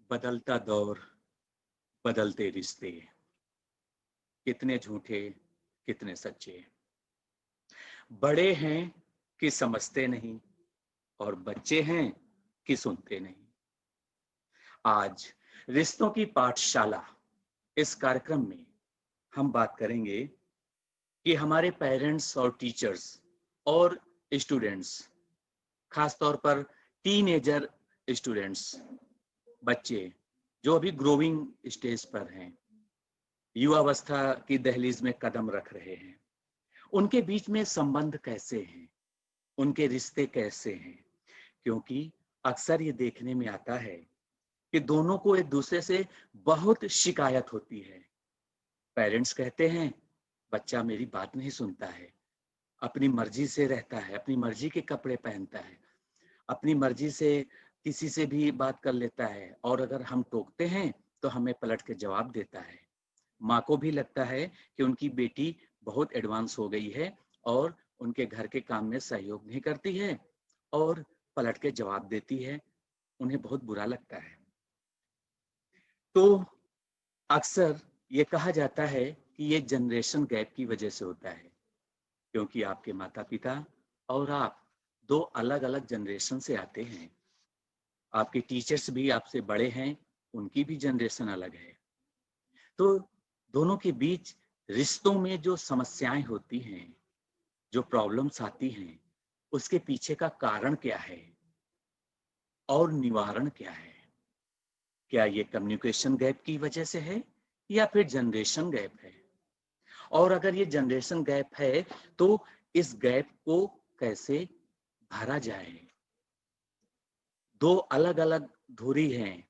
बदलता दौर, बदलते रिश्ते, कितने झूठे, कितने सच्चे। बड़े हैं कि समझते नहीं और बच्चे हैं कि सुनते नहीं। आज रिश्तों की पाठशाला इस कार्यक्रम में हम बात करेंगे कि हमारे पेरेंट्स और टीचर्स और स्टूडेंट्स, खास तौर पर टीनेजर स्टूडेंट्स, बच्चे जो अभी ग्रोइंग स्टेज पर हैं, युवावस्था की दहलीज में कदम रख रहे हैं, उनके बीच में संबंध कैसे हैं, उनके रिश्ते कैसे हैं। क्योंकि अक्सर ये देखने में आता है कि दोनों को एक दूसरे से बहुत शिकायत होती है। पेरेंट्स कहते हैं बच्चा मेरी बात नहीं सुनता है, अपनी मर्जी से रहता है, अपनी मर्जी के कपड़े पहनता है, अपनी मर्जी से किसी से भी बात कर लेता है, और अगर हम टोकते हैं तो हमें पलट के जवाब देता है। माँ को भी लगता है कि उनकी बेटी बहुत एडवांस हो गई है और उनके घर के काम में सहयोग नहीं करती है और पलट के जवाब देती है। उन्हें बहुत बुरा लगता है। तो अक्सर ये कहा जाता है कि ये जनरेशन गैप की वजह से होता है, क्योंकि आपके माता पिता और आप दो अलग अलग जनरेशन से आते हैं। आपके टीचर्स भी आपसे बड़े हैं, उनकी भी जनरेशन अलग है। तो दोनों के बीच रिश्तों में जो समस्याएं होती हैं, जो प्रॉब्लम्स आती हैं, उसके पीछे का कारण क्या है और निवारण क्या है? क्या ये कम्युनिकेशन गैप की वजह से है या फिर जनरेशन गैप है? और अगर ये जनरेशन गैप है तो इस गैप को कैसे भरा जाए? दो अलग अलग धुरी हैं,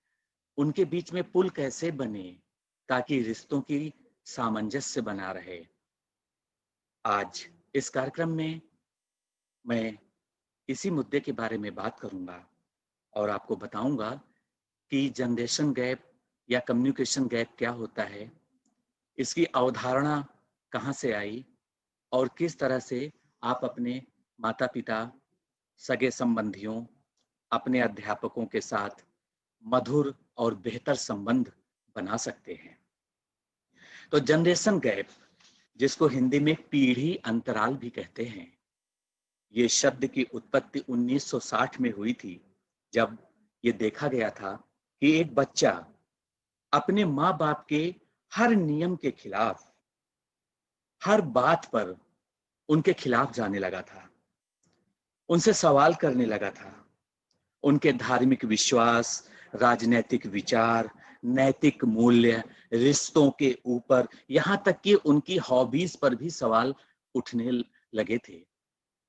उनके बीच में पुल कैसे बने ताकि रिश्तों की सामंजस्य बना रहे? आज इस कार्यक्रम में मैं इसी मुद्दे के बारे में बात करूंगा और आपको बताऊंगा कि जनरेशन गैप या कम्युनिकेशन गैप क्या होता है, इसकी अवधारणा कहाँ से आई और किस तरह से आप अपने माता-पिता, सगे संबंधियों, अपने अध्यापकों के साथ मधुर और बेहतर संबंध बना सकते हैं। तो जनरेशन गैप, जिसको हिंदी में पीढ़ी अंतराल भी कहते हैं, ये शब्द की उत्पत्ति 1960 में हुई थी, जब ये देखा गया था कि एक बच्चा अपने माँ बाप के हर नियम के खिलाफ, हर बात पर उनके खिलाफ जाने लगा था, उनसे सवाल करने लगा था। उनके धार्मिक विश्वास, राजनैतिक विचार, नैतिक मूल्य, रिश्तों के ऊपर, यहाँ तक कि उनकी हॉबीज पर भी सवाल उठने लगे थे।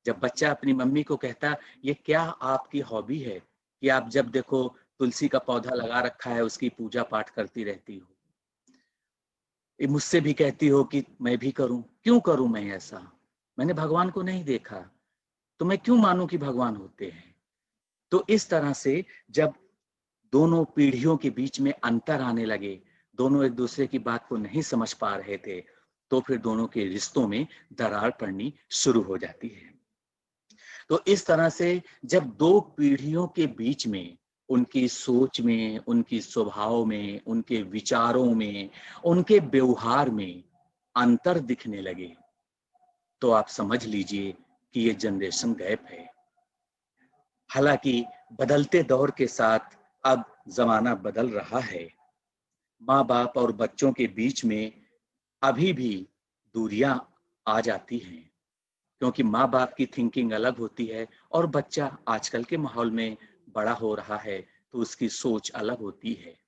जब बच्चा अपनी मम्मी को कहता, ये क्या आपकी हॉबी है कि आप जब देखो तुलसी का पौधा लगा रखा है, उसकी पूजा पाठ करती रहती हो? ये मुझसे भी कहती हो कि मैं भी करूं, क्यों करूं मैं ऐसा? मैंने भगवान को नहीं देखा, तो मैं क्यों मानूं कि भगवान होते हैं? तो इस तरह से जब दोनों पीढ़ियों के बीच में अंतर आने लगे, दोनों एक दूसरे की बात को नहीं समझ पा रहे थे, तो फिर दोनों के रिश्तों में दरार पड़नी शुरू हो जाती है। तो इस तरह से जब दो पीढ़ियों के बीच में, उनकी सोच में, उनकी स्वभाव में, उनके विचारों में, उनके व्यवहार में अंतर दिखने लगे, तो आप समझ लीजिए कि ये जनरेशन गैप है। हालांकि बदलते दौर के साथ अब जमाना बदल रहा है। माँ बाप और बच्चों के बीच में अभी भी दूरियां आ जाती हैं, क्योंकि माँ बाप की थिंकिंग अलग होती है और बच्चा आजकल के माहौल में बड़ा हो रहा है, तो उसकी सोच अलग होती है।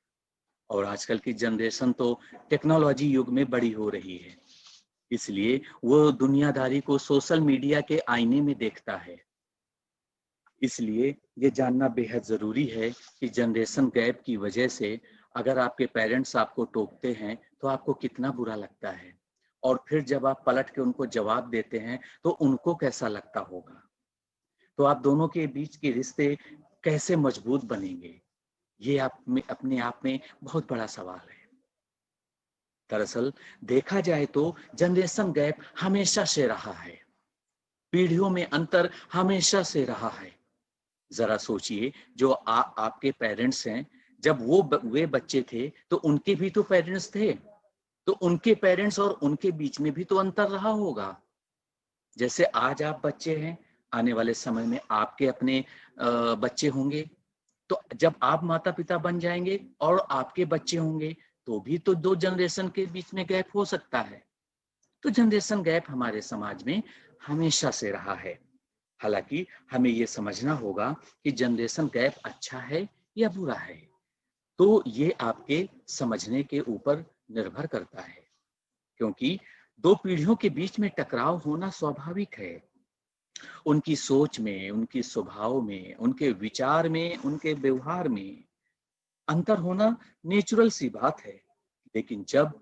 और आजकल की जनरेशन तो टेक्नोलॉजी युग में बड़ी हो रही है, इसलिए वो दुनियादारी को सोशल मीडिया के आईने में देखता है। इसलिए ये जानना बेहद ज़रूरी है कि जनरेशन गैप की वजह से अगर आपके पेरेंट्स आपको टोकते हैं तो आपको कितना बुरा लगता है, और फिर जब आप पलट के उनको जवाब देते हैं तो उनको कैसा लगता होगा। तो आप दोनों के बीच के रिश्ते कैसे मजबूत बनेंगे, ये आप में अपने आप में बहुत बड़ा सवाल है। दरअसल देखा जाए तो जनरेशन गैप हमेशा से रहा है, पीढ़ियों में अंतर हमेशा से रहा है। जरा सोचिए, जो आपके पेरेंट्स हैं, जब वे बच्चे थे तो उनके भी तो पेरेंट्स थे, तो उनके पेरेंट्स और उनके बीच में भी तो अंतर रहा होगा। जैसे आज आप बच्चे हैं, आने वाले समय में आपके अपने बच्चे होंगे, तो जब आप माता पिता बन जाएंगे और आपके बच्चे होंगे, तो भी तो 2 जनरेशन के बीच में गैप हो सकता है। तो जनरेशन गैप हमारे समाज में हमेशा से रहा है। हालांकि हमें ये समझना होगा कि जनरेशन गैप अच्छा है या बुरा है, तो ये आपके समझने के ऊपर निर्भर करता है। क्योंकि 2 पीढ़ियों के बीच में टकराव होना स्वाभाविक है। उनकी सोच में, उनकी स्वभाव में, उनके विचार में, उनके व्यवहार में अंतर होना नेचुरल सी बात है। लेकिन जब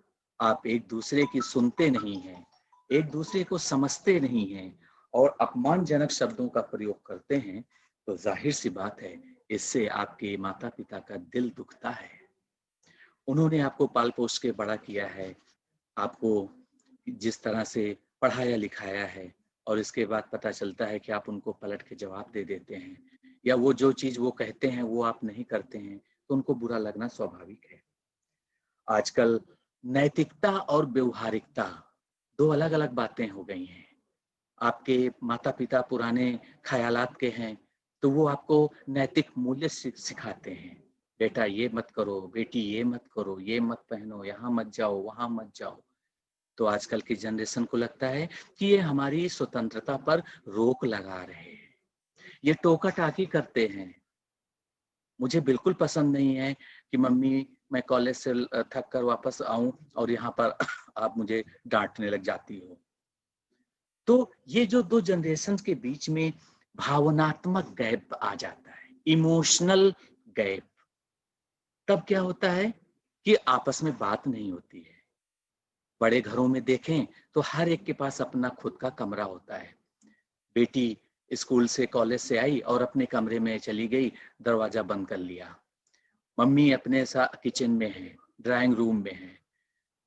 आप एक दूसरे की सुनते नहीं हैं, एक दूसरे को समझते नहीं हैं और अपमानजनक शब्दों का प्रयोग करते हैं, तो जाहिर सी बात है, इससे आपके माता पिता का दिल दुखता है। उन्होंने आपको पाल पोस के बड़ा किया है, आपको जिस तरह से पढ़ाया लिखाया है, और इसके बाद पता चलता है कि आप उनको पलट के जवाब दे देते हैं, या वो जो चीज वो कहते हैं वो आप नहीं करते हैं, तो उनको बुरा लगना स्वाभाविक है। आजकल नैतिकता और व्यवहारिकता 2 अलग-अलग बातें हो गई हैं। आपके माता-पिता पुराने ख़यालात के हैं, तो वो आपको नैतिक मूल्य सिखाते हैं। बेटा ये मत करो, बेटी ये मत करो, ये मत पहनो, यहाँ मत जाओ, वहाँ मत जाओ। तो आजकल की जनरेशन को लगता है कि ये हमारी स्वतंत्रता पर रोक लगा रहे हैं। ये टोका-टाकी करते हैं। मुझे बिल्कुल पसंद नहीं है कि मम्मी मैं कॉलेज से थक कर वापस आऊं और यहाँ पर आप मुझे डांटने लग जाती हो। तो ये जो 2 जनरेशंस के बीच में भावनात्मक गैप आ जाता है, इमोशनल गैप, तब क्या होता है कि आपस में बात नहीं होती है। बड़े घरों में देखें तो हर एक के पास अपना खुद का कमरा होता है। बेटी स्कूल से कॉलेज से आई और अपने कमरे में चली गई, दरवाजा बंद कर लिया। मम्मी अपने साथ किचन में है, ड्राइंग रूम में है।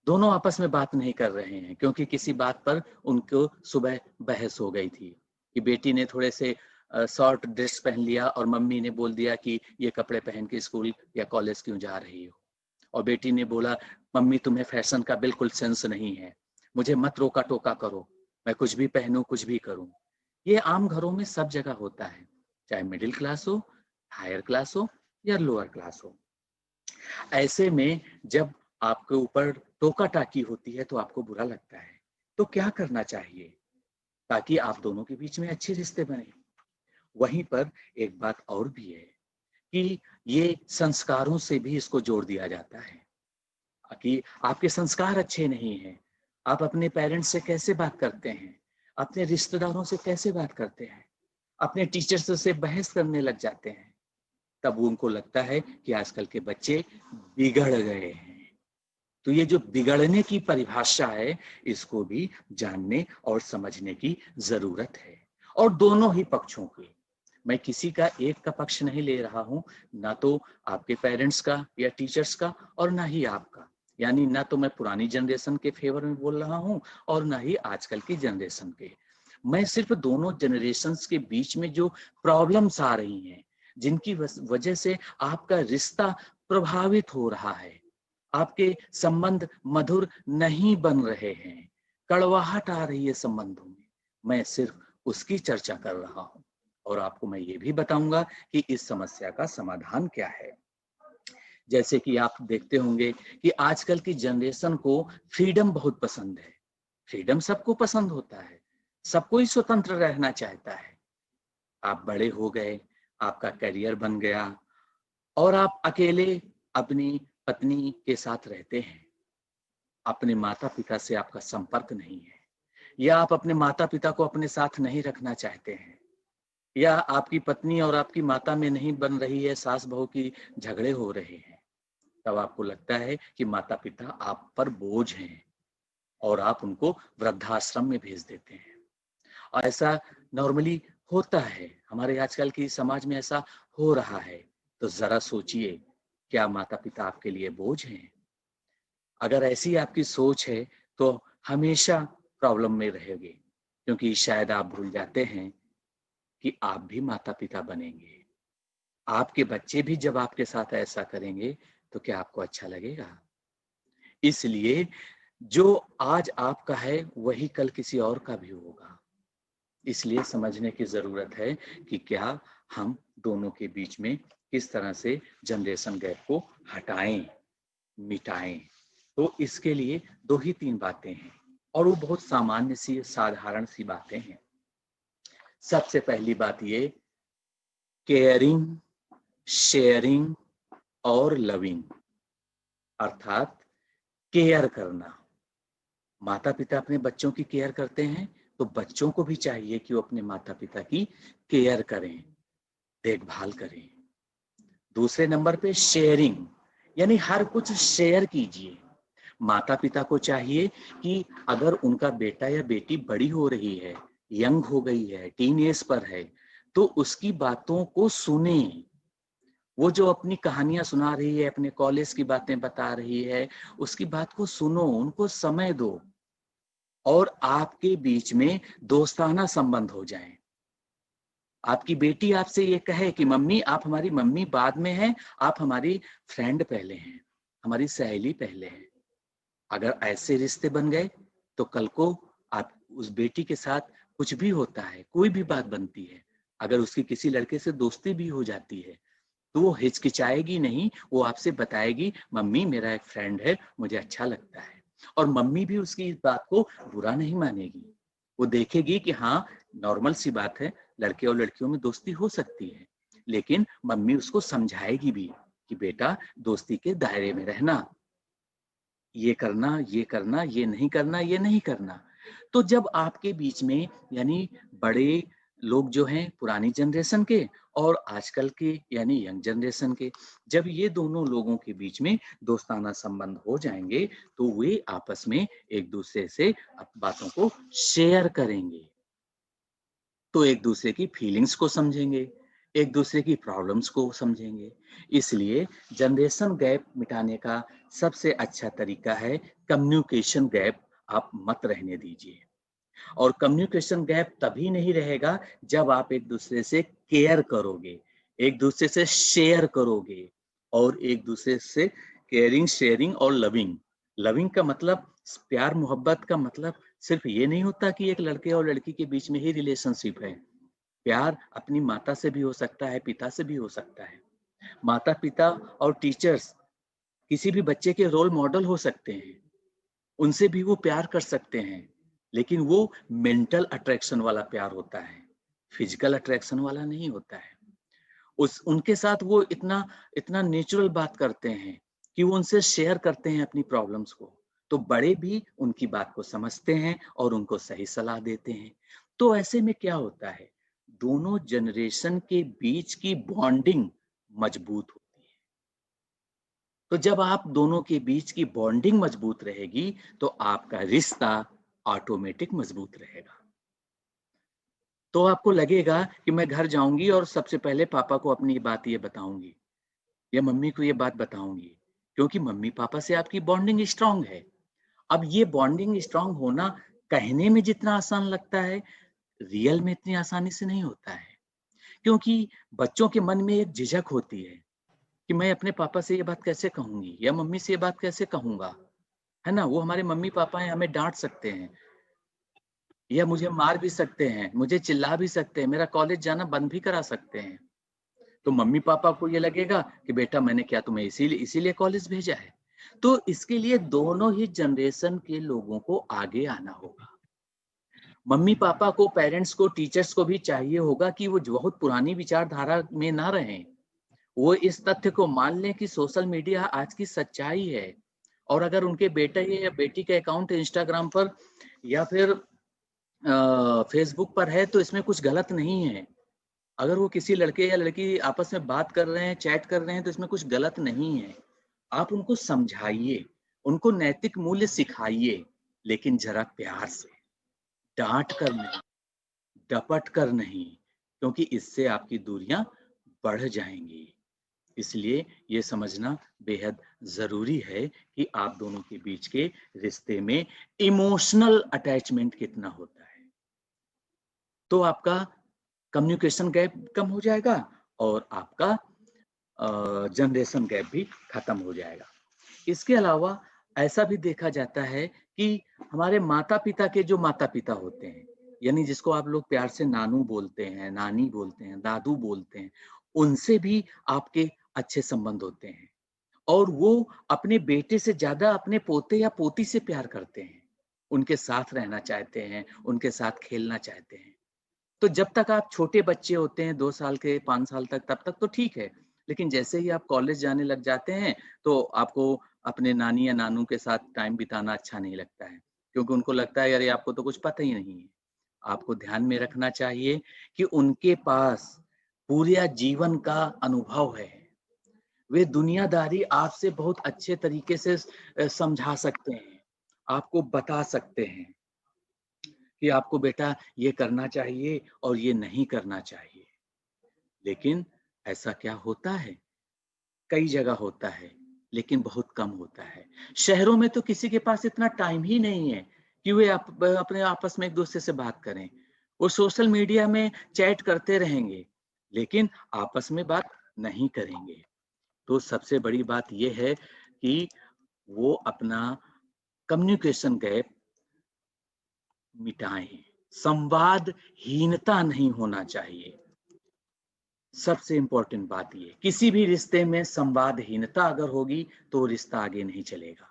दोनों आपस में बात नहीं कर रहे हैं क्योंकि किसी बात पर उनको सुबह बहस हो गई थी कि बेटी ने थोड़े से शॉर्ट ड्रेस पहन लिया और मम्मी ने बोल दिया कि ये कपड़े पहन के स्कूल या कॉलेज क्यों जा रही हो। और बेटी ने बोला, मम्मी तुम्हें फैशन का बिल्कुल सेंस नहीं है, मुझे मत रोका टोका करो, मैं कुछ भी पहनूं कुछ भी करूं। ये आम घरों में सब जगह होता है, चाहे मिडिल क्लास हो, हायर क्लास हो या लोअर क्लास हो। ऐसे में जब आपके ऊपर टोका टाकी होती है तो आपको बुरा लगता है। तो क्या करना चाहिए ताकि आप दोनों के बीच में अच्छे रिश्ते बने? वहीं पर एक बात और भी है कि ये संस्कारों से भी इसको जोड़ दिया जाता है कि आपके संस्कार अच्छे नहीं हैं, आप अपने पेरेंट्स से कैसे बात करते हैं, अपने रिश्तेदारों से कैसे बात करते हैं, अपने टीचर्स से बहस करने लग जाते हैं। तब उनको लगता है कि आजकल के बच्चे बिगड़ गए हैं। तो ये जो बिगड़ने की परिभाषा है, इसको भी जानने और समझने की जरूरत है, और दोनों ही पक्षों की। मैं किसी का एक का पक्ष नहीं ले रहा हूं, ना तो आपके पेरेंट्स का या टीचर्स का और ना ही आपका। यानी ना तो मैं पुरानी जनरेशन के फेवर में बोल रहा हूं और ना ही आजकल की जनरेशन के। मैं सिर्फ दोनों जनरेशन्स के बीच में जो प्रॉब्लम्स आ रही हैं, जिनकी वजह से आपका रिश्ता प्रभावित हो रहा है, आपके संबंध मधुर नहीं बन रहे हैं, कड़वाहट आ रही है संबंधों में, मैं सिर्फ उसकी चर्चा कर रहा हूं। और आपको मैं ये भी बताऊंगा कि इस समस्या का समाधान क्या है। जैसे कि आप देखते होंगे कि आजकल की जनरेशन को फ्रीडम बहुत पसंद है। फ्रीडम सबको पसंद होता है, सबको ही स्वतंत्र रहना चाहता है। आप बड़े हो गए, आपका करियर बन गया और आप अकेले अपनी पत्नी के साथ रहते हैं, अपने माता पिता से आपका संपर्क नहीं है, या आप अपने माता पिता को अपने साथ नहीं रखना चाहते हैं, या आपकी पत्नी और आपकी माता में नहीं बन रही है, सास बहू की झगड़े हो रहे हैं, तब आपको लगता है कि माता पिता आप पर बोझ हैं और आप उनको वृद्धाश्रम में भेज देते हैं। और ऐसा नॉर्मली होता है, हमारे आजकल की समाज में ऐसा हो रहा है। तो जरा सोचिए, क्या माता पिता आपके लिए बोझ हैं? अगर ऐसी आपकी सोच है तो हमेशा प्रॉब्लम में रहेंगे, क्योंकि शायद आप भूल जाते हैं कि आप भी माता पिता बनेंगे। आपके बच्चे भी जब आपके साथ ऐसा करेंगे तो क्या आपको अच्छा लगेगा? इसलिए जो आज आपका है वही कल किसी और का भी होगा। इसलिए समझने की जरूरत है कि क्या हम दोनों के बीच में किस तरह से जनरेशन गैप को हटाएं, मिटाएं। तो इसके लिए 2 ही 3 बातें हैं, और वो बहुत सामान्य सी, साधारण सी बातें हैं। सबसे पहली बात ये, केयरिंग, शेयरिंग और लविंग, अर्थात केयर करना। माता पिता अपने बच्चों की केयर करते हैं, तो बच्चों को भी चाहिए कि वो अपने माता पिता की केयर करें, देखभाल करें। दूसरे नंबर पे शेयरिंग, यानी हर कुछ शेयर कीजिए। माता पिता को चाहिए कि अगर उनका बेटा या बेटी बड़ी हो रही है, यंग हो गई है, टीन एज पर है, तो उसकी बातों को सुने। वो जो अपनी कहानियां सुना रही है, अपने कॉलेज की बातें बता रही है, उसकी बात को सुनो, उनको समय दो, और आपके बीच में दोस्ताना संबंध हो जाए। आपकी बेटी आपसे ये कहे कि मम्मी, आप हमारी मम्मी बाद में हैं, आप हमारी फ्रेंड पहले हैं, हमारी सहेली पहले हैं। अगर ऐसे रिश्ते बन गए तो कल को आप उस बेटी के साथ कुछ भी होता है, कोई भी बात बनती है, अगर उसकी किसी लड़के से दोस्ती भी हो जाती है, तो वो हिचकिचाएगी नहीं, वो आपसे बताएगी मम्मी मेरा एक फ्रेंड है, मुझे अच्छा लगता है। और मम्मी भी उसकी इस बात को बुरा नहीं मानेगी। वो देखेगी कि हाँ, नॉर्मल सी बात है, लड़के और लड़कियों में दोस्ती हो सकती है, लेकिन मम्मी उसको समझाएगी भी कि बेटा, दोस्ती के दायरे में रहना, ये करना, ये करना, ये नहीं करना, ये नहीं करना। तो जब आपके बीच में, यानी बड़े लोग जो हैं पुरानी जनरेशन के और आजकल के यानी यंग जनरेशन के, जब ये दोनों लोगों के बीच में दोस्ताना संबंध हो जाएंगे, तो वे आपस में एक दूसरे से बातों को शेयर करेंगे, तो एक दूसरे की फीलिंग्स को समझेंगे, एक दूसरे की प्रॉब्लम्स को समझेंगे। इसलिए जनरेशन गैप मिटाने का सबसे अच्छा तरीका है कम्युनिकेशन गैप आप मत रहने दीजिए। और कम्युनिकेशन गैप तभी नहीं रहेगा जब आप एक दूसरे से केयर करोगे, एक दूसरे से शेयर करोगे, और एक दूसरे से केयरिंग, शेयरिंग और लविंग। लविंग का मतलब, प्यार मोहब्बत का मतलब सिर्फ ये नहीं होता कि एक लड़के और लड़की के बीच में ही रिलेशनशिप है। प्यार अपनी माता से भी हो सकता है, पिता से भी हो सकता है। माता पिता और टीचर्स किसी भी बच्चे के रोल मॉडल हो सकते हैं, उनसे भी वो प्यार कर सकते हैं, लेकिन वो मेंटल अट्रैक्शन वाला प्यार होता है, फिजिकल अट्रैक्शन वाला नहीं होता है। उस उनके साथ वो इतना इतना नेचुरल बात करते हैं कि वो उनसे शेयर करते हैं अपनी प्रॉब्लम्स को, तो बड़े भी उनकी बात को समझते हैं और उनको सही सलाह देते हैं। तो ऐसे में क्या होता है, दोनों जनरेशन के बीच की बॉन्डिंग मजबूत होती है। तो जब आप दोनों के बीच की बॉन्डिंग मजबूत रहेगी, तो आपका रिश्ता ऑटोमेटिक मजबूत रहेगा। तो आपको लगेगा कि मैं घर जाऊंगी और सबसे पहले पापा को अपनी बात ये बताऊंगी या मम्मी को ये बात बताऊंगी, क्योंकि मम्मी पापा से आपकी बॉन्डिंग स्ट्रांग है। अब ये बॉन्डिंग स्ट्रांग होना कहने में जितना आसान लगता है, रियल में इतनी आसानी से नहीं होता है। क्योंकि बच्चों के मन में एक झिझक होती है कि मैं अपने पापा से ये बात कैसे कहूंगी या मम्मी से ये बात कैसे कहूंगा, है ना? वो हमारे मम्मी पापा हैं, हमें डांट सकते हैं या मुझे मार भी सकते हैं, मुझे चिल्ला भी सकते हैं, मेरा कॉलेज जाना बंद भी करा सकते हैं। तो मम्मी पापा को ये लगेगा कि बेटा, मैंने क्या तुम्हें इसीलिए इसीलिए कॉलेज भेजा है। तो इसके लिए दोनों ही जनरेशन के लोगों को आगे आना होगा। मम्मी पापा को, पेरेंट्स को, टीचर्स को भी चाहिए होगा कि वो जो बहुत पुरानी विचारधारा में ना रहें। वो इस तथ्य को मान लें कि सोशल मीडिया आज की सच्चाई है, और अगर उनके बेटे या बेटी का अकाउंट इंस्टाग्राम पर या फिर फेसबुक पर है तो इसमें कुछ गलत नहीं है। अगर वो किसी लड़के या लड़की आपस में बात कर रहे हैं, चैट कर रहे हैं, तो इसमें कुछ गलत नहीं है। आप उनको समझाइए, उनको नैतिक मूल्य सिखाइए, लेकिन जरा प्यार से, डांट कर नहीं, डपट कर नहीं, क्योंकि इससे आपकी दूरियां बढ़ जाएंगी। इसलिए ये समझना बेहद ज़रूरी है कि आप दोनों के बीच के रिश्ते में इमोशनल अटैचमेंट कितना होता है। तो आपका कम्युनिकेशन गैप कम हो जाएगा और आपका जनरेशन गैप भी खत्म हो जाएगा। इसके अलावा ऐसा भी देखा जाता है कि हमारे माता-पिता के जो माता-पिता होते हैं, यानी जिसको आप लोग प्यार से नानू बोलते हैं, नानी बोलते हैं, दादू बोलते हैं, उनसे भी आपके अच्छे संबंध होते हैं और वो अपने बेटे से ज़्यादा अपने पोते या पोती से प्यार करते हैं। उनके साथ रहना चाहते हैं, उनके साथ खेलना चाहते हैं। तो जब तक आप छोटे बच्चे होते हैं 2 साल के, 5 साल तक, तब तक तो ठीक है। लेकिन जैसे ही आप कॉलेज जाने लग जाते हैं, तो आपको अपने नानी या नानू के साथ टाइम बिताना अच्छा नहीं लगता है, क्योंकि उनको लगता है अरे आपको तो कुछ पता ही नहीं है। आपको ध्यान में रखना चाहिए कि उनके पास पूरे जीवन का अनुभव है। वे दुनियादारी आपसे बहुत अच्छे तरीके से समझा सकते हैं, आपको बता सकते हैं कि आपको बेटा ये करना चाहिए और ये नहीं करना चाहिए। लेकिन ऐसा क्या होता है? कई जगह होता है, लेकिन बहुत कम होता है। शहरों में तो किसी के पास इतना टाइम ही नहीं है कि वे अपने आपस में एक-दूसरे से बात करें। वो सोशल मीडिया में चैट करते रहेंगे, लेकिन आपस में बात नहीं करेंगे। तो सबसे बड़ी बात ये है कि वो अपना कम्युनिकेशन गैप मिटाएँ। संवादहीनता नहीं होना चाहिए। सबसे इम्पोर्टेंट बात ये, किसी भी रिश्ते में संवादहीनता अगर होगी, तो रिश्ता आगे नहीं चलेगा।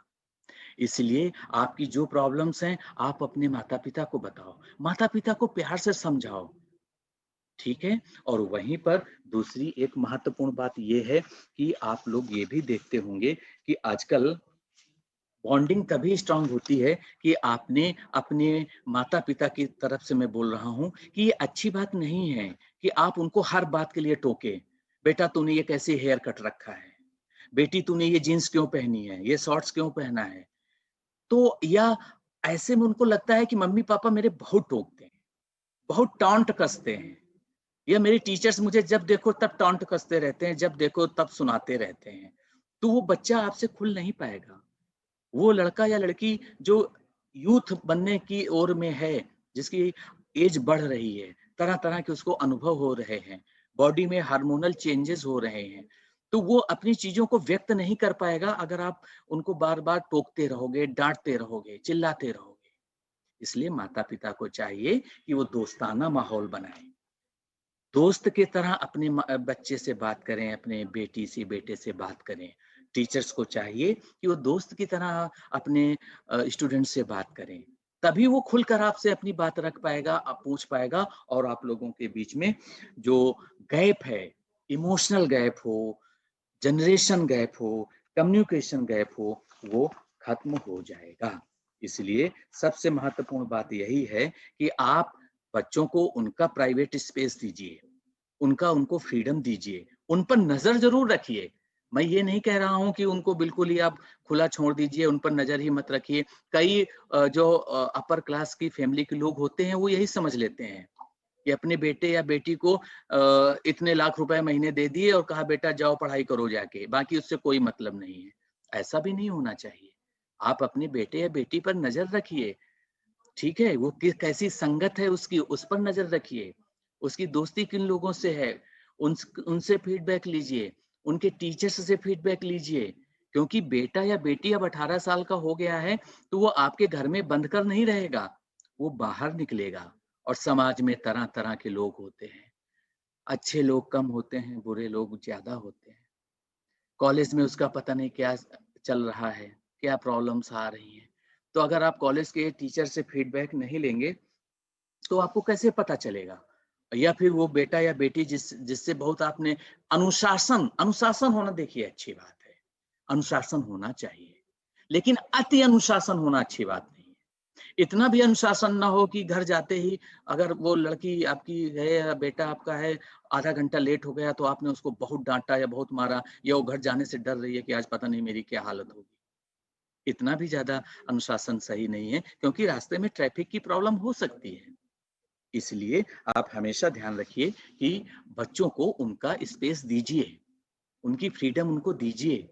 इसलिए आपकी जो प्रॉब्लम्स हैं, आप अपने माता-पिता को बताओ। माता-पिता को प्यार से समझाओ, ठीक है? और वहीं पर दूसरी एक महत्वपूर्ण बात ये है कि आप लोग ये भी देखते होंगे कि आजकल बॉन्डिंग तभी स्ट्रांग होती है कि आपने अपने माता-पिता की तरफ से मैं बोल रहा हूँ कि ये अच्छी बात नहीं है कि आप उनको हर बात के लिए टोकें। बेटा तूने ये कैसे हेयर कट रखा है? बेटी तूने ये जीन्स क्यों पहनी है? ये शॉर्ट्स क्यों पहना है? तो या ऐसे में उनको लगता है कि मम्मी-पापा मेरे बहुत टोकते हैं, बहुत टॉन्ट कसते हैं या मेरे टीचर्स मुझे जब देखो तब टॉन्ट कसते रहते हैं, जब देखो तब सुनाते रहते हैं। तो वो बच्चा आपसे खुल नहीं पाएगा। वो लड़का या लड़की जो यूथ बनने की ओर में है, जिसकी एज बढ़ रही है, तरह-तरह के उसको अनुभव हो रहे हैं, बॉडी में हार्मोनल चेंजेस हो रहे हैं, तो वो अपनी चीज़ों को व्यक्त नहीं कर पाएगा अगर आप उनको बार-बार टोकते रहोगे, डाँटते रहोगे, चिल्लाते रहोगे। इसलिए माता-पिता को चाहिए कि वो दोस्ताना माहौल बनाएँ। दोस्त की तरह अपने बच्चे से बात करें, अपने बेटी से, बेटे से बात करें। टीचर्स को चाहिए कि वो दोस्त की तरह अपने स्टूडेंट से बात करें। तभी वो खुलकर आपसे अपनी बात रख पाएगा, पूछ पाएगा और आप लोगों के बीच में जो गैप है, इमोशनल गैप हो, जनरेशन गैप हो, कम्युनिकेशन गैप हो, वो खत्म हो जाएगा। इसलिए सबसे महत्वपूर्ण बात यही है कि आप बच्चों को उनका प्राइवेट स्पेस दीजिए, उनका उनको फ्रीडम दीजिए, उन पर नज़र ज़रूर रखिए। मैं ये नहीं कह रहा हूँ कि उनको बिल्कुल ही आप खुला छोड़ दीजिए, उन पर नज़र ही मत रखिए। कई जो अपर क्लास की फैमिली के लोग होते हैं, वो यही समझ लेते हैं कि अपने बेटे या बेटी को इतने लाख रुपए महीने दे दिए और कहा बेटा जाओ पढ़ाई करो जाके, बाकी उससे कोई मतलब नहीं है। ऐसा भी नहीं होना चाहिए। आप अपने बेटे या बेटी पर नज़र रखिए, ठीक है? वो कैसी संगत है उसकी, उस पर नज़र रखिए। उसकी दोस्ती किन लोगों से है, उनसे फीडबैक लीजिए, उनके टीचर्स से फीडबैक लीजिए। क्योंकि बेटा या बेटी अब 18 साल का हो गया है, तो वो आपके घर में बंद कर नहीं रहेगा, वो बाहर निकलेगा और समाज में तरह-तरह के लोग होते हैं। अच्छे लोग कम होते हैं, बुरे लोग ज़्यादा होते हैं। कॉलेज में उसका पता नहीं क्या चल रहा है, क्या प्रॉब्लम्स आ रही हैं। तो अगर आप कॉलेज के टीचर से फीडबैक नहीं लेंगे, तो आपको कैसे पता चलेगा? या फिर वो बेटा या बेटी जिससे बहुत आपने अनुशासन अनुशासन होना देखिए अच्छी बात है। अनुशासन होना चाहिए, लेकिन अति अनुशासन होना अच्छी बात नहीं है। इतना भी अनुशासन ना हो कि घर जाते ही अगर वो लड़की आपकी है या बेटा आपका है, आधा घंटा लेट हो गया तो आपने उसको बहुत डाँटा या बहुत मारा या वो घर जाने से डर रही है कि आज पता नहीं मेरी क्या हालत होगी। इतना भी ज़्यादा अनुशासन सही नहीं है, क्योंकि रास्ते में ट्रैफिक की प्रॉब्लम हो सकती है। इसलिए आप हमेशा ध्यान रखिए कि बच्चों को उनका स्पेस दीजिए, उनकी फ्रीडम उनको दीजिए,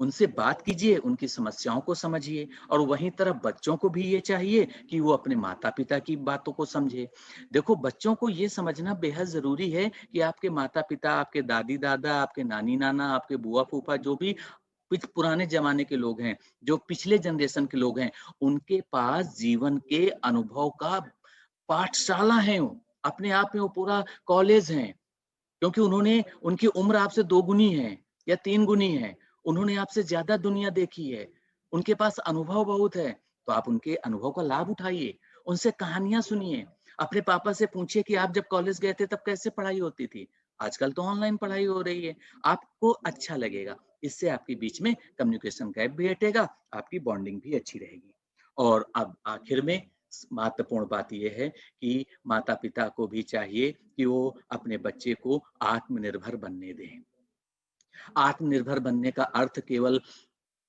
उनसे बात कीजिए, उनकी समस्याओं को समझिए, और वहीं तरफ बच्चों को भी ये चाहिए कि वो अपने माता-पिता की बातों को समझे। देखो, बच्चों को ये समझना बेहद ज़रूरी है कि आपके माता-पिता, आपके दादी-दादा, आपके नानी-नाना, आपके बुआ-फूफा, जो भी कुछ पुराने ज़माने के लोग हैं, जो पिछले जनरेशन के लोग हैं, उनके पास जीवन के अनुभव का पाठशाला है वो, अपने आप में वो पूरा कॉलेज है। क्योंकि उन्होंने उनकी उम्र आपसे 2 गुनी है या 3 गुनी है। उन्होंने आपसे ज़्यादा दुनिया देखी है। उनके पास अनुभव बहुत है, तो आप उनके अनुभव का लाभ उठाइए, उनसे कहानियाँ सुनिए। अपने पापा से पूछिए कि आप जब कॉलेज गए थे तब कैसे पढ़ाई होती थी? आजकल तो ऑनलाइन पढ़ाई हो रही है। आपको अच्छा लगेगा। इससे आपके बीच में कम्युनिकेशन गैप भी हटेगा, आपकी बॉन्डिंग भी अच्छी रहेगी। और अब आखिर में महत्वपूर्ण बात ये है कि माता-पिता को भी चाहिए कि वो अपने बच्चे को आत्मनिर्भर बनने दें। आत्मनिर्भर बनने का अर्थ केवल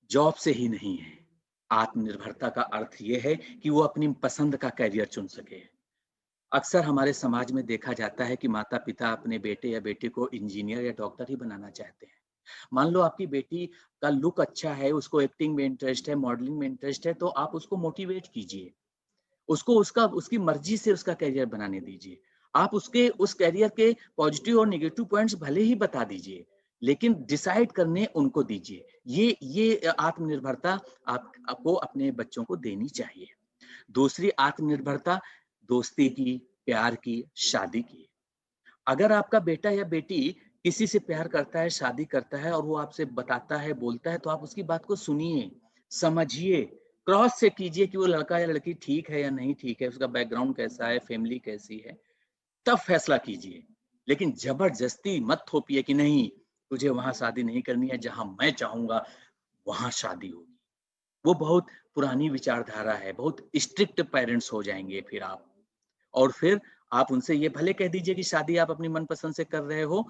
जॉब से ही नहीं है। आत्मनिर्भरता का अर्थ ये है कि वो अपनी पसंद का करियर चुन सके। अक्सर हमारे समाज में देखा जाता है कि माता-पिता अपने बेटे या बेटी को इंजीनियर या डॉक्टर ही बनाना चाहते हैं। मान लो आपकी बेटी का लुक अच्छा है, उसको एक्टिंग में इंटरेस्ट है, मॉडलिंग में इंटरेस्ट है, तो आप उसको मोटिवेट कीजिए। उसको उसकी मर्ज़ी से उसका करियर बनाने दीजिए। आप उसके उस करियर के पॉज़िटिव और नेगेटिव पॉइंट्स भले ही बता दीजिए, लेकिन डिसाइड करने उनको दीजिए। ये आत्मनिर्भरता आपको अपने बच्चों को देनी चाहिए। दूसरी आत्मनिर्भरता दोस्ती की, प्यार की, शादी की। अगर आपका बेटा या बेटी किसी से प्यार करता है, शादी करता है और वो आपसे बताता है, बोलता है, तो आप उसकी बात को सुनिए, समझिए, क्रॉस चेक कीजिए कि वो लड़का या लड़की ठीक है या नहीं ठीक है, उसका बैकग्राउंड कैसा है, फैमिली कैसी है, तब फैसला कीजिए। लेकिन ज़बरदस्ती मत थोपिए कि नहीं, तुझे वहाँ शादी नहीं करनी है, जहाँ मैं चाहूँगा वहाँ शादी होगी। वो बहुत पुरानी विचारधारा है, बहुत स्ट्रिक्ट पेरेंट्स हो जाएँगे फिर आप। और फिर आप उनसे ये भले कह दीजिए कि शादी आप अपनी मनपसंद से कर रहे हो,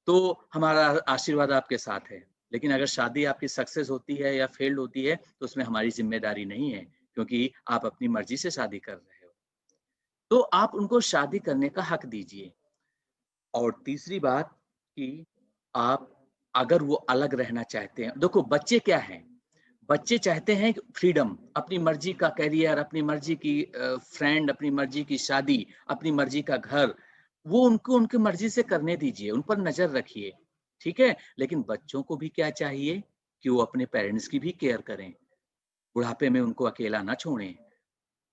तो हमारा आशीर्वाद आपके साथ है। लेकिन अगर शादी आपकी सक्सेस होती है या फेल्ड होती है, तो उसमें हमारी ज़िम्मेदारी नहीं है, क्योंकि आप अपनी मर्ज़ी से शादी कर रहे हो। तो आप उनको शादी करने का हक दीजिए। और तीसरी बात कि आप अगर वो अलग रहना चाहते हैं, देखो बच्चे क्या हैं? बच्चे चाहते हैं कि फ्रीडम, अपनी मर्ज़ी का करियर, अपनी मर्ज़ी की फ्रेंड, अपनी मर्ज़ी की शादी, अपनी मर्ज़ी का घर, वो उनको उनकी मर्ज़ी से करने दीजिए, उन पर नज़र रखिए, ठीक है? लेकिन बच्चों को भी क्या चाहिए कि वो अपने पेरेंट्स की भी केयर करें, बुढ़ापे में उनको अकेला ना छोड़ें,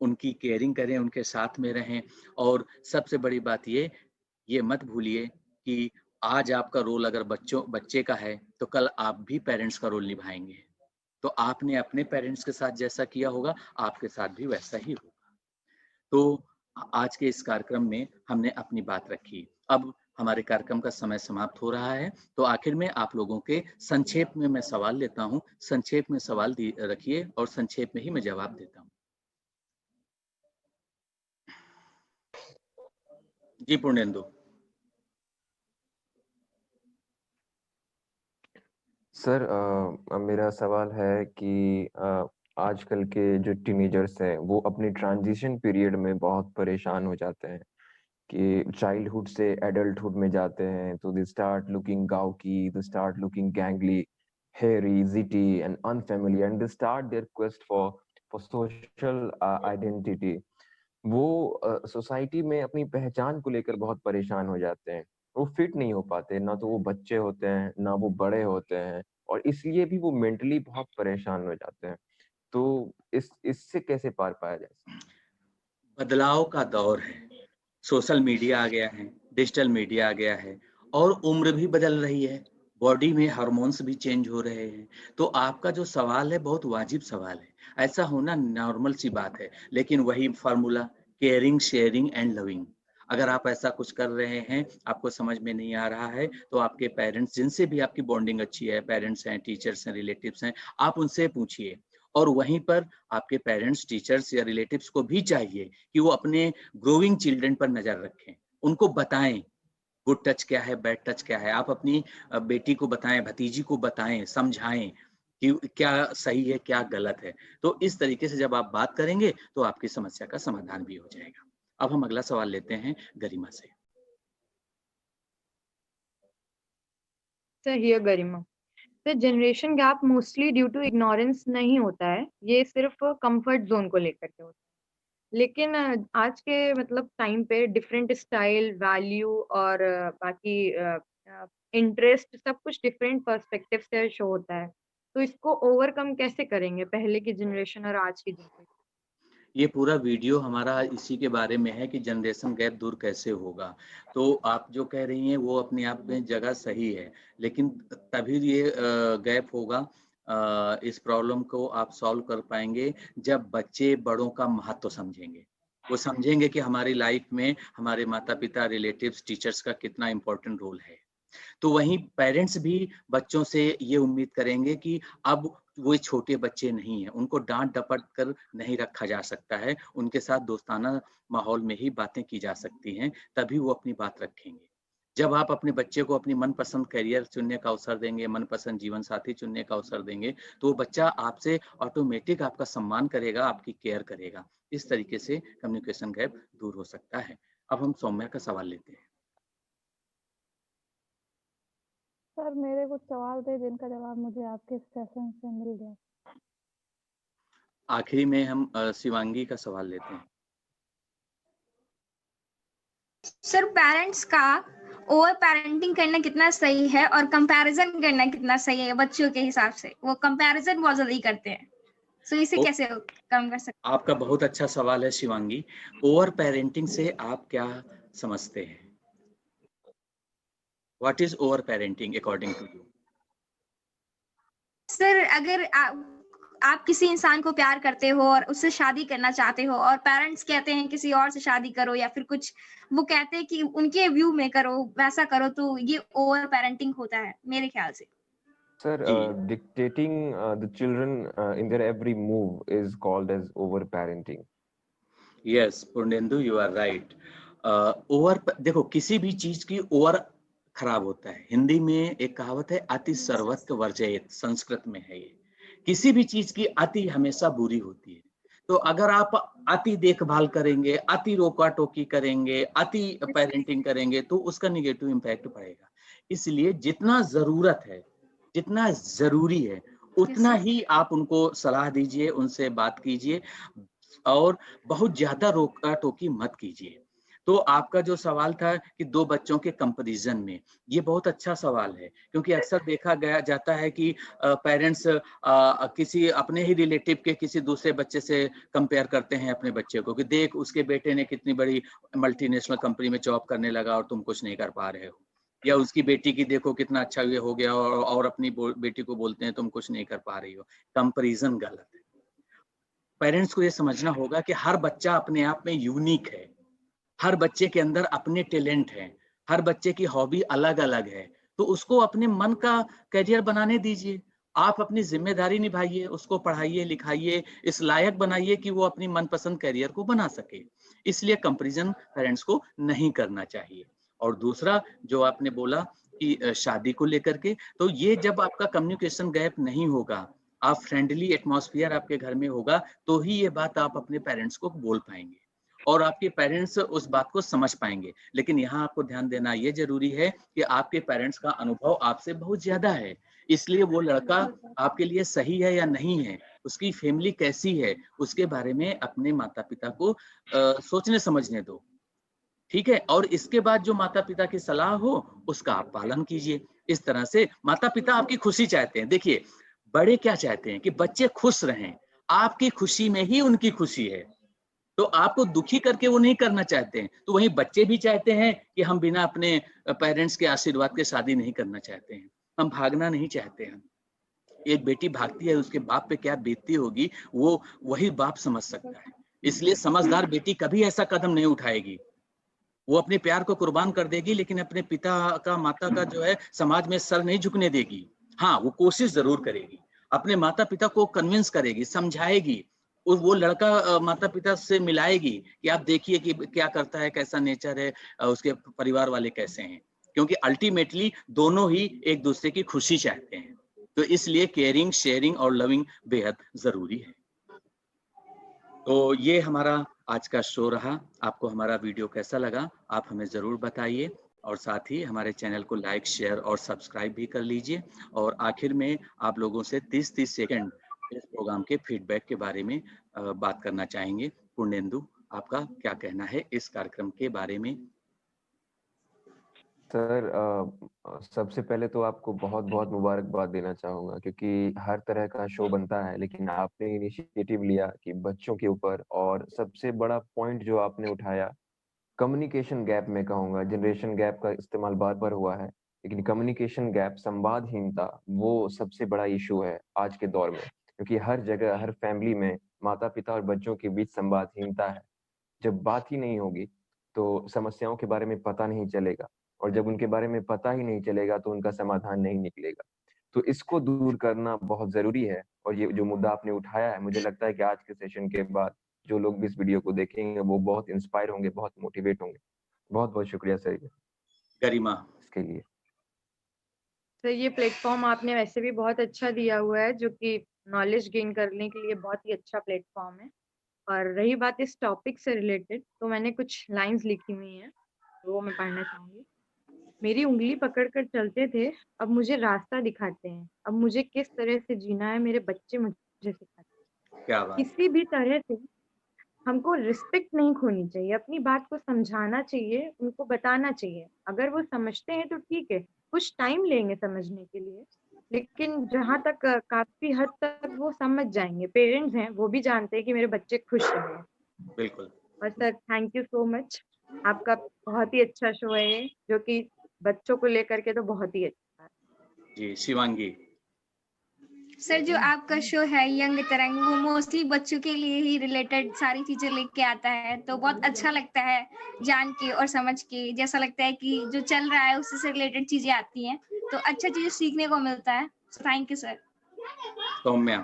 उनकी केयरिंग करें, उनके साथ में रहें। और सबसे बड़ी बात ये मत भूलिए कि आज आपका रोल अगर बच्चे का है, तो कल आप भी पेरेंट्स का रोल निभाएँगे। तो आपने अपने पेरेंट्स के साथ जैसा किया होगा, आपके साथ भी वैसा ही होगा। तो आज के इस कार्यक्रम में हमने अपनी बात रखी। अब हमारे कार्यक्रम का समय समाप्त हो रहा है, तो आखिर में आप लोगों के संक्षेप में मैं सवाल लेता हूँ। संक्षेप में सवाल रखिए और संक्षेप में ही मैं जवाब देता हूँ। जी, पूर्णेंदु। सर, मेरा सवाल है कि आजकल के जो टीनेजर्स हैं वो अपनी ट्रांजिशन पीरियड में बहुत परेशान हो जाते हैं कि चाइल्डहुड से एडल्टहुड में जाते हैं, तो they start looking gawky, they start looking gangly, hairy, zitty and unfamiliar, and they start their quest for social identity. वो सोसाइटी में अपनी पहचान को लेकर बहुत परेशान हो जाते हैं। वो फिट नहीं हो पाते, ना तो वो बच्चे होते हैं, ना वो बड़े होते हैं, और इसलिए भी वो मेंटली बहुत परेशान हो जाते हैं। तो इससे कैसे पार पाया जाए? बदलाव का दौर है। सोशल मीडिया आ गया है, डिजिटल मीडिया आ गया है और उम्र भी बदल रही है, बॉडी में हार्मोन्स भी चेंज हो रहे हैं। तो आपका जो सवाल है बहुत वाजिब सवाल है, ऐसा होना नॉर्मल सी बात है। लेकिन वही formula, caring, sharing and loving. अगर आप ऐसा कुछ कर रहे हैं, आपको समझ में नहीं आ रहा है, तो आपके पेरेंट्स जिनसे भी आपकी बॉन्डिंग अच्छी है, पेरेंट्स हैं, टीचर्स हैं, रिलेटिव्स हैं, आप उनसे पूछिए। और वहीं पर आपके पेरेंट्स, टीचर्स या रिलेटिव्स को भी चाहिए कि वो अपने ग्रोइंग चिल्ड्रन पर नज़र रखें, उनको बताएँ, गुड टच क्या है, बैड टच क्या है। आप अपनी बेटी को बताएँ, भतीजी को बताएँ, समझाएँ। कि क्या सही है क्या गलत है। तो इस तरीके से जब आप बात करेंगे तो आपकी समस्या का समाधान भी हो जाएगा। अब हम अगला सवाल लेते हैं गरिमा से। Sir here Garima. तो generation gap mostly due to ignorance नहीं होता है, ये सिर्फ कंफर्ट जोन को लेकर के होता है। लेकिन आज के मतलब टाइम पे डिफरेंट स्टाइल, वैल्यू और बाकी इंटरेस्ट सब कुछ डिफरेंट पर्सपेक्टिव से शो होता है। तो इसको ओवरकम कैसे करेंगे पहले की जनरेशन और आज की जनरेशन? ये पूरा वीडियो हमारा इसी के बारे में है कि जनरेशन गैप दूर कैसे होगा। तो आप जो कह रही हैं वो अपने आप में जगह सही है, लेकिन तभी ये गैप होगा, इस प्रॉब्लम को आप सॉल्व कर पाएँगे जब बच्चे बड़ों का महत्व समझेंगे। वो समझेंगे कि हमारी लाइफ में हमारे माता-पिता, रिलेटिव्स, टीचर्स का कितना इम्पोर्टेंट रोल है। तो वहीं पेरेंट्स भी बच्चों से ये उम्मीद करेंगे कि अब वो छोटे बच्चे नहीं हैं, उनको डाँट-डपट कर नहीं रखा जा सकता है, उनके साथ दोस्ताना माहौल में ही बातें की जा सकती हैं, तभी वो अपनी बात रखेंगे। जब आप अपने बच्चे को अपनी मनपसंद करियर चुनने का अवसर देंगे, मनपसंद जीवन साथी चुनने का अवसर देंगे, तो वो बच्चा आपसे ऑटोमेटिक आपका सम्मान करेगा, आपकी केयर करेगा। इस तरीके से कम्युनिकेशन गैप दूर हो सकता है। अब हम सौम्या का सवाल लेते हैं। सर मेरे कुछ सवाल थे जिनका जवाब मुझे आपके सेशन से मिल गया। आखिरी में हम शिवांगी का सवाल लेते हैं। सर पेरेंट्स का ओवर पेरेंटिंग करना कितना सही है और कंपैरिजन करना कितना सही है बच्चों के हिसाब से? वो कंपैरिजन बहुत जल्दी करते हैं, सो इसे कैसे कम कर सकते? आपका बहुत अच्छा सवाल है शिवांगी। ओवर पेरेंटिंग से आप क्या समझते हैं? What is over parenting according to you? Sir अगर आप किसी इंसान को प्यार करते हो और उससे शादी करना चाहते हो और पेरेंट्स कहते हैं किसी और से शादी करो या फिर कुछ वो कहते हैं कि उनके व्यू में करो, वैसा करो, तो ये ओवर पेरेंटिंग होता है मेरे ख्याल से। Sir, ji dictating the children in their every move is called as over-parenting. Yes Purnendu, you are right. Over देखो, किसी भी चीज की ओवर खराब होता है। हिंदी में एक कहावत है, अति सर्वत्र वर्जयेत, संस्कृत में है ये। किसी भी चीज की अति हमेशा बुरी होती है। तो अगर आप अति देखभाल करेंगे, अति रोका टोकी करेंगे, अति पेरेंटिंग करेंगे, तो उसका निगेटिव इम्पैक्ट पड़ेगा। इसलिए जितना जरूरत है, जितना जरूरी है, उतना ही आप उनको सलाह दीजिए, उनसे बात कीजिए और बहुत ज्यादा रोका टोकी मत कीजिए। तो आपका जो सवाल था कि दो बच्चों के कंपैरिजन में, ये बहुत अच्छा सवाल है, क्योंकि अक्सर देखा गया जाता है कि पेरेंट्स किसी अपने ही रिलेटिव के किसी दूसरे बच्चे से कंपेयर करते हैं अपने बच्चे को, कि देख उसके बेटे ने कितनी बड़ी मल्टीनेशनल कंपनी में जॉब करने लगा और तुम कुछ नहीं कर पा रहे हो, या उसकी बेटी की देखो कितना अच्छा ये हो गया और अपनी बेटी को बोलते हैं तुम कुछ नहीं कर पा रही हो। कंपैरिजन गलत है। पेरेंट्स को ये समझना होगा कि हर बच्चा अपने आप में यूनिक है, हर बच्चे के अंदर अपने टैलेंट हैं, हर बच्चे की हॉबी अलग-अलग है, तो उसको अपने मन का करियर बनाने दीजिए। आप अपनी जिम्मेदारी निभाइए, उसको पढ़ाइए, लिखाइए, इस लायक बनाइए कि वो अपनी मनपसंद करियर को बना सके। इसलिए कंपैरिजन पेरेंट्स को नहीं करना चाहिए। और दूसरा जो आपने बोला कि शादी को लेकर के, तो ये जब आपका कम्युनिकेशन गैप नहीं होगा, आप फ्रेंडली एटमॉस्फेयर आपके घर में होगा, तो ही ये बात आप अपने पेरेंट्स को बोल पाएंगे और आपके पेरेंट्स उस बात को समझ पाएंगे। लेकिन यहाँ आपको ध्यान देना ये जरूरी है कि आपके पेरेंट्स का अनुभव आपसे बहुत ज्यादा है, इसलिए वो लड़का आपके लिए सही है या नहीं है, उसकी फैमिली कैसी है, उसके बारे में अपने माता पिता को सोचने समझने दो। ठीक है, और इसके बाद जो माता पिता की सलाह हो उसका आप पालन कीजिए। इस तरह से माता पिता आपकी खुशी चाहते हैं। देखिए, बड़े क्या चाहते हैं कि बच्चे खुश रहें, आपकी खुशी में ही उनकी खुशी है, तो आपको दुखी करके वो नहीं करना चाहते हैं। तो वहीं बच्चे भी चाहते हैं कि हम बिना अपने पेरेंट्स के आशीर्वाद के शादी नहीं करना चाहते हैं, हम भागना नहीं चाहते हैं। एक बेटी भागती है, उसके बाप पे क्या बीतती होगी वो वही बाप समझ सकता है। इसलिए समझदार बेटी कभी ऐसा कदम नहीं उठाएगी, वो अपने प्यार को कुर्बान कर देगी, लेकिन अपने पिता का, माता का जो है समाज में सर नहीं झुकने देगी। हाँ, वो कोशिश जरूर करेगी, अपने माता पिता को कन्विंस करेगी, समझाएगी, वो लड़का माता पिता से मिलाएगी कि आप देखिए कि क्या करता है, कैसा नेचर है, उसके परिवार वाले कैसे हैं, क्योंकि अल्टीमेटली दोनों ही एक दूसरे की खुशी चाहते हैं। तो इसलिए केयरिंग, शेयरिंग और लविंग बेहद जरूरी है। तो ये हमारा आज का शो रहा। आपको हमारा वीडियो कैसा लगा आप हमें ज़रूर बताइए, और साथ ही हमारे चैनल को लाइक, शेयर और सब्सक्राइब भी कर लीजिए। और आखिर में आप लोगों से 30-30 सेकंड इस प्रोग्राम के फीडबैक के बारे में बात करना चाहेंगे। पूर्णेंदु, आपका क्या कहना है इस कार्यक्रम के बारे में? सर सबसे पहले तो आपको बहुत बहुत मुबारकबाद देना चाहूँगा, क्योंकि हर तरह का शो बनता है, लेकिन आपने इनिशिएटिव लिया कि बच्चों के ऊपर, और सबसे बड़ा पॉइंट जो आपने उठाया, कम्युनिकेशन गैप मैं कहूँगा। जनरेशन गैप का इस्तेमाल बार-बार हुआ है, लेकिन कम्युनिकेशन गैप, संवादहीनता, वो सबसे बड़ा इश्यू है आज के दौर में, क्योंकि हर जगह, हर फैमिली में माता-पिता और बच्चों के बीच संवादहीनता है। जब बात ही नहीं होगी, तो समस्याओं के बारे में पता नहीं चलेगा, और जब उनके बारे में पता ही नहीं चलेगा, तो उनका समाधान नहीं निकलेगा। तो इसको दूर करना बहुत ज़रूरी है, और ये जो मुद्दा आपने उठाया है, मुझे लगता है कि आज के सेशन के बाद जो लोग भी इस वीडियो को देखेंगे, वो बहुत इंस्पायर होंगे, बहुत मोटिवेट होंगे। बहुत-बहुत शुक्रिया सर गरिमा। इसके लिए। तो ये प्लेटफॉर्म आपने वैसे भी बहुत अच्छा दिया हुआ है, जो कि नॉलेज गेन करने के लिए बहुत ही अच्छा प्लेटफॉर्म है। और रही बात इस टॉपिक से रिलेटेड, तो मैंने कुछ लाइंस लिखी हुई हैं, तो वो मैं पढ़ना चाहूंगी। मेरी उंगली पकड़कर चलते थे, अब मुझे रास्ता दिखाते हैं। अब मुझे किस तरह से जीना है, मेरे बच्चे मुझे सिखाते हैं। क्या बात। किसी भी तरह से हमको रिस्पेक्ट नहीं खोनी चाहिए, अपनी बात को समझाना चाहिए, उनको बताना चाहिए। अगर वो समझते हैं तो ठीक है, कुछ टाइम लेंगे समझने के लिए, लेकिन जहाँ तक काफ़ी हद तक वो समझ जाएँगे। पेरेंट्स हैं, वो भी जानते हैं कि मेरे बच्चे खुश रहें। बिल्कुल। और sir thank you so much. आपका बहुत ही अच्छा शो है ये, जो कि बच्चों को लेकर के तो बहुत ही अच्छा है। जी, शिवांगी। सर जो आपका शो है यंग तरंग, वो मोस्टली बच्चों के लिए ही रिलेटेड सारी चीजें लेके आता है, तो बहुत अच्छा लगता है जान के और समझ के। जैसा लगता है कि जो चल रहा है उससे रिलेटेड चीजें आती हैं, तो अच्छा चीजें सीखने को मिलता है। Thank you sir. Saumya.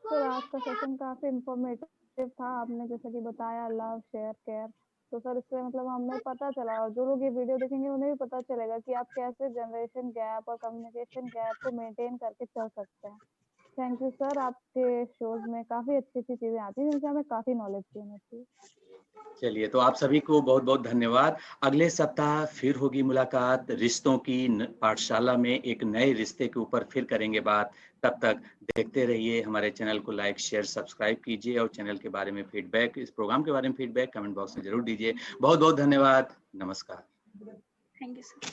Sir आज का सेशन काफी इंफॉर्मेटिव था। आपने जैसा कि बताया लव, शेयर, केयर, तो सर इससे मतलब हमें पता चला, और जो लोग ये वीडियो देखेंगे उन्हें भी पता चलेगा कि आप कैसे जनरेशन गैप और कम्युनिकेशन गैप को मेंटेन करके चल सकते हैं। Thank you sir. आपके शोज में काफी अच्छी-अच्छी चीजें आती हैं, जिनसे हमें काफी नॉलेज गेन होती है। चलिए, तो आप सभी को बहुत-बहुत धन्यवाद। अगले सप्ताह फिर होगी मुलाकात रिश्तों की पाठशाला में, एक नए रिश्ते के ऊपर फिर करेंगे बात। तब तक देखते रहिए, हमारे चैनल को लाइक, शेयर, सब्सक्राइब कीजिए, और चैनल के बारे में फीडबैक, इस प्रोग्राम के बारे में फीडबैक कमेंट बॉक्स में जरूर दीजिए। बहुत-बहुत धन्यवाद। नमस्कार। Thank you sir.